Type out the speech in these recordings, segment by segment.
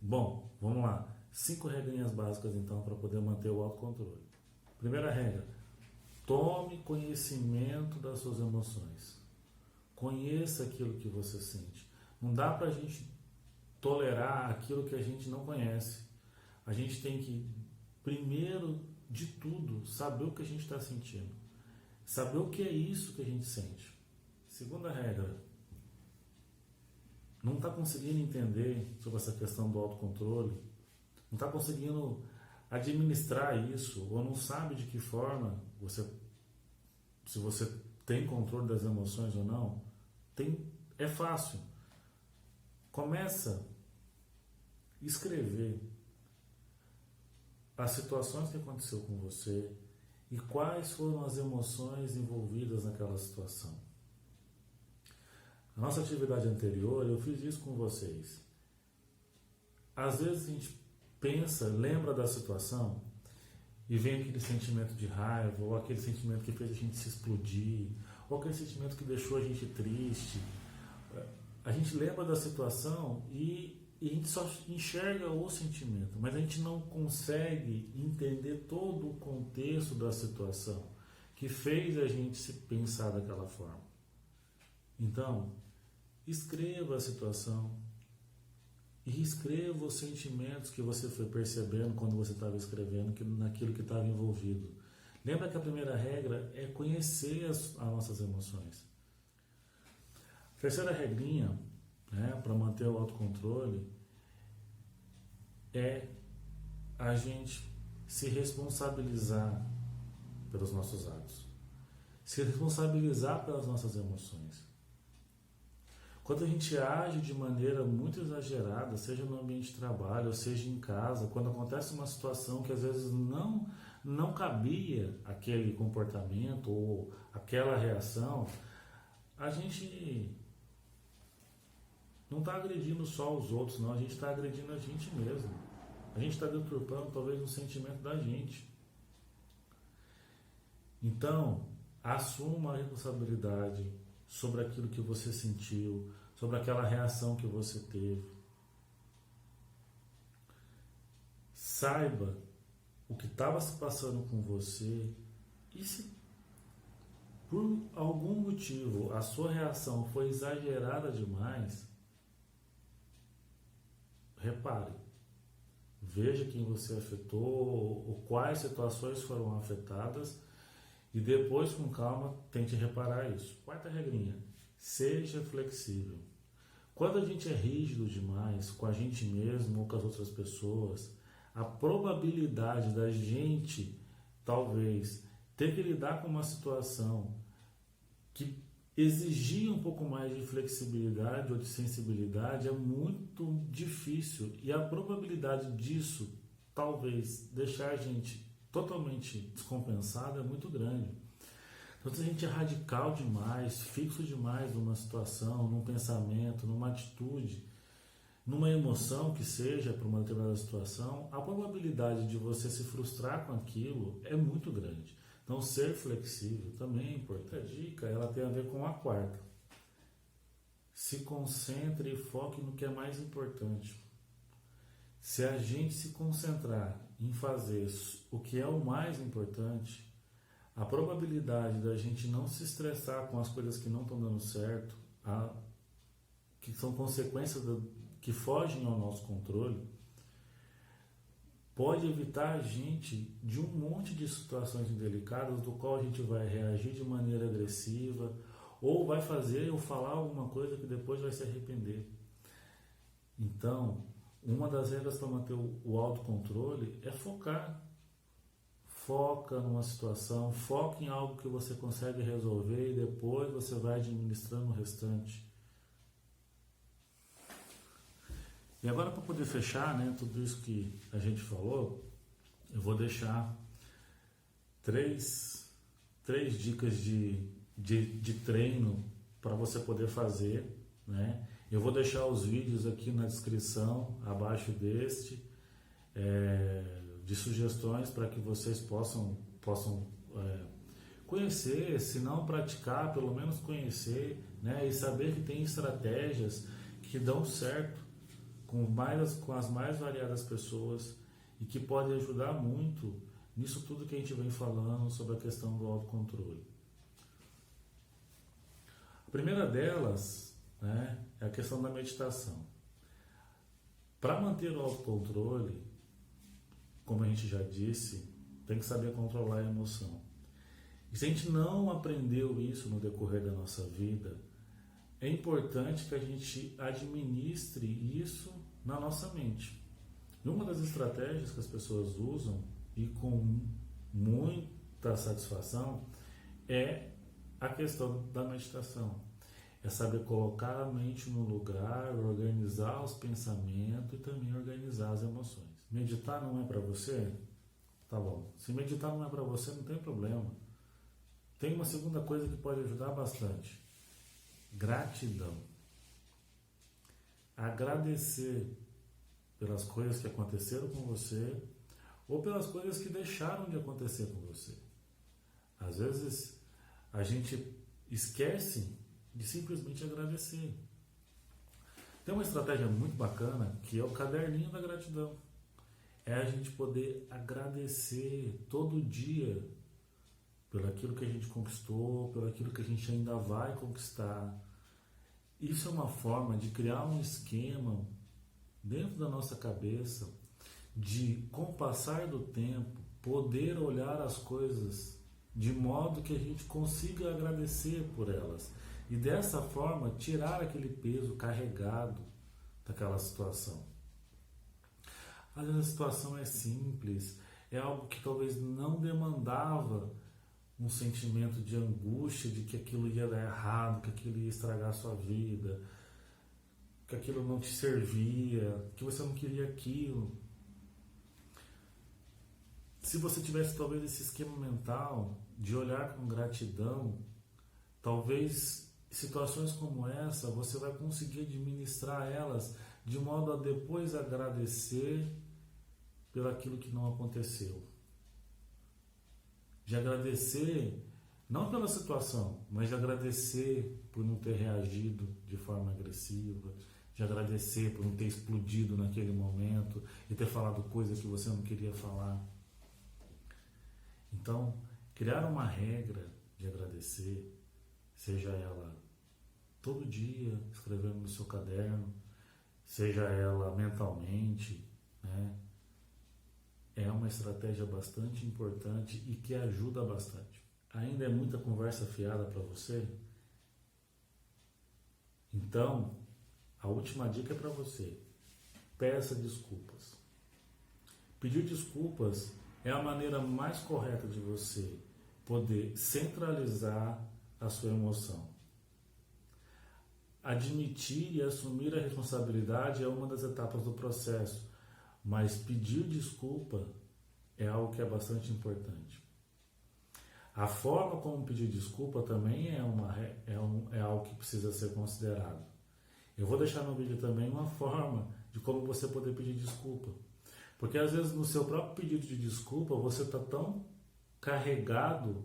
Bom, vamos lá. 5 regrinhas básicas então para poder manter o autocontrole. Primeira regra: tome conhecimento das suas emoções. Conheça aquilo que você sente. Não dá para a gente tolerar aquilo que a gente não conhece. A gente tem que, primeiro de tudo, saber o que a gente está sentindo. Saber o que é isso que a gente sente. Segunda regra: não está conseguindo entender sobre essa questão do autocontrole, não está conseguindo administrar isso, ou não sabe de que forma se você tem controle das emoções ou não, é fácil. Começa a escrever as situações que aconteceu com você e quais foram as emoções envolvidas naquela situação. Na nossa atividade anterior, eu fiz isso com vocês. Às vezes a gente pensa, lembra da situação e vem aquele sentimento de raiva, ou aquele sentimento que fez a gente se explodir, ou aquele sentimento que deixou a gente triste. A gente lembra da situação e a gente só enxerga o sentimento, mas a gente não consegue entender todo o contexto da situação que fez a gente se pensar daquela forma. Então, escreva a situação e escreva os sentimentos que você foi percebendo quando você estava escrevendo naquilo que estava envolvido. Lembra que a primeira regra é conhecer as nossas emoções. A terceira regrinha, para manter o autocontrole, é a gente se responsabilizar pelos nossos atos. Se responsabilizar pelas nossas emoções. Quando a gente age de maneira muito exagerada, seja no ambiente de trabalho, ou seja em casa, quando acontece uma situação que às vezes não cabia aquele comportamento ou aquela reação, a gente não está agredindo só os outros, não, a gente está agredindo a gente mesmo. A gente está deturpando talvez um sentimento da gente. Então, assuma a responsabilidade sobre aquilo que você sentiu, sobre aquela reação que você teve. Saiba o que estava se passando com você e se por algum motivo a sua reação foi exagerada demais, repare, veja quem você afetou, ou quais situações foram afetadas e depois com calma tente reparar isso. Quarta regrinha: seja flexível. Quando a gente é rígido demais com a gente mesmo ou com as outras pessoas, a probabilidade da gente talvez ter que lidar com uma situação que exigia um pouco mais de flexibilidade ou de sensibilidade é muito difícil, e a probabilidade disso talvez deixar a gente totalmente descompensado é muito grande. Então, se a gente é radical demais, fixo demais numa situação, num pensamento, numa atitude, numa emoção que seja para uma determinada situação, a probabilidade de você se frustrar com aquilo é muito grande. Então, ser flexível também é importante. A dica, ela tem a ver com a quarta. Se concentre e foque no que é mais importante. Se a gente se concentrar em fazer o que é o mais importante, a probabilidade da gente não se estressar com as coisas que não estão dando certo, que são consequências que fogem ao nosso controle, pode evitar a gente de um monte de situações indelicadas do qual a gente vai reagir de maneira agressiva ou vai fazer ou falar alguma coisa que depois vai se arrepender. Então, uma das regras para manter o autocontrole é focar. Foca numa situação, foca em algo que você consegue resolver e depois você vai administrando o restante. E agora, para poder fechar, tudo isso que a gente falou, eu vou deixar três dicas de treino para você poder fazer. Eu vou deixar os vídeos aqui na descrição, abaixo deste, de sugestões para que vocês possam conhecer, se não praticar, pelo menos conhecer, e saber que tem estratégias que dão certo com as mais variadas pessoas e que pode ajudar muito nisso tudo que a gente vem falando sobre a questão do autocontrole. A primeira delas, né, é a questão da meditação. Para manter o autocontrole, como a gente já disse, tem que saber controlar a emoção. E se a gente não aprendeu isso no decorrer da nossa vida, é importante que a gente administre isso na nossa mente. E uma das estratégias que as pessoas usam, e com muita satisfação, é a questão da meditação. É saber colocar a mente no lugar, organizar os pensamentos e também organizar as emoções. Meditar não é para você? Tá bom. Se meditar não é para você, não tem problema. Tem uma segunda coisa que pode ajudar bastante. Gratidão. Agradecer pelas coisas que aconteceram com você ou pelas coisas que deixaram de acontecer com você. Às vezes a gente esquece de simplesmente agradecer. Tem uma estratégia muito bacana que é o caderninho da gratidão. É a gente poder agradecer todo dia pelo aquilo que a gente conquistou, pelo aquilo que a gente ainda vai conquistar. Isso é uma forma de criar um esquema dentro da nossa cabeça de, com o passar do tempo, poder olhar as coisas de modo que a gente consiga agradecer por elas. E dessa forma, tirar aquele peso carregado daquela situação. Às vezes a situação é simples, é algo que talvez não demandava um sentimento de angústia, de que aquilo ia dar errado, que aquilo ia estragar a sua vida, que aquilo não te servia, que você não queria aquilo. Se você tivesse talvez esse esquema mental de olhar com gratidão, talvez situações como essa você vai conseguir administrar elas de modo a depois agradecer pelo aquilo que não aconteceu. De agradecer, não pela situação, mas de agradecer por não ter reagido de forma agressiva, de agradecer por não ter explodido naquele momento e ter falado coisas que você não queria falar. Então, criar uma regra de agradecer, seja ela todo dia escrevendo no seu caderno, seja ela mentalmente, né? É uma estratégia bastante importante e que ajuda bastante. Ainda é muita conversa fiada para você? Então, a última dica é para você. Peça desculpas. Pedir desculpas é a maneira mais correta de você poder centralizar a sua emoção. Admitir e assumir a responsabilidade é uma das etapas do processo, mas pedir desculpa é algo que é bastante importante. A forma como pedir desculpa também é algo que precisa ser considerado. Eu vou deixar no vídeo também uma forma de como você poder pedir desculpa. Porque às vezes no seu próprio pedido de desculpa você está tão carregado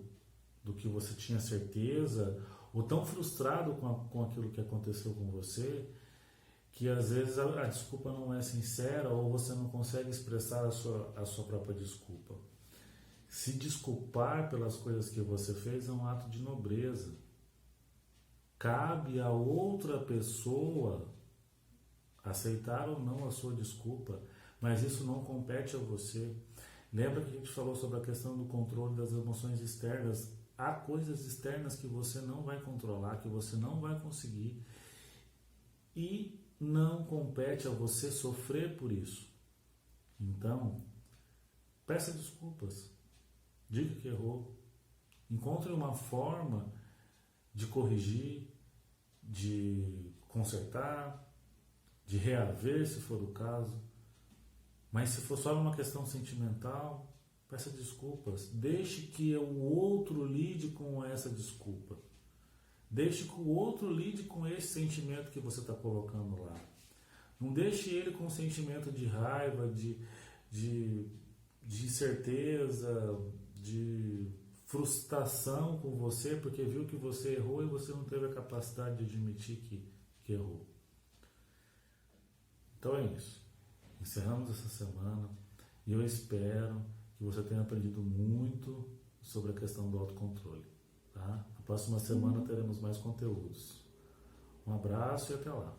do que você tinha certeza, ou tão frustrado com aquilo que aconteceu com você, que às vezes a desculpa não é sincera ou você não consegue expressar a sua própria desculpa. Se desculpar pelas coisas que você fez é um ato de nobreza. Cabe a outra pessoa aceitar ou não a sua desculpa, mas isso não compete a você. Lembra que a gente falou sobre a questão do controle das emoções externas? Há coisas externas que você não vai controlar, que você não vai conseguir, e não compete a você sofrer por isso. Então, peça desculpas, diga que errou, encontre uma forma de corrigir, de consertar, de reaver se for o caso. Mas se for só uma questão sentimental, peça desculpas. Deixe que o outro lide com essa desculpa. Deixe que o outro lide com esse sentimento que você está colocando lá. Não deixe ele com um sentimento de raiva, de incerteza, de frustração com você, porque viu que você errou e você não teve a capacidade de admitir que errou. Então é isso. Encerramos essa semana e eu espero que você tenha aprendido muito sobre a questão do autocontrole. Tá? Na próxima semana teremos mais conteúdos. Um abraço e até lá.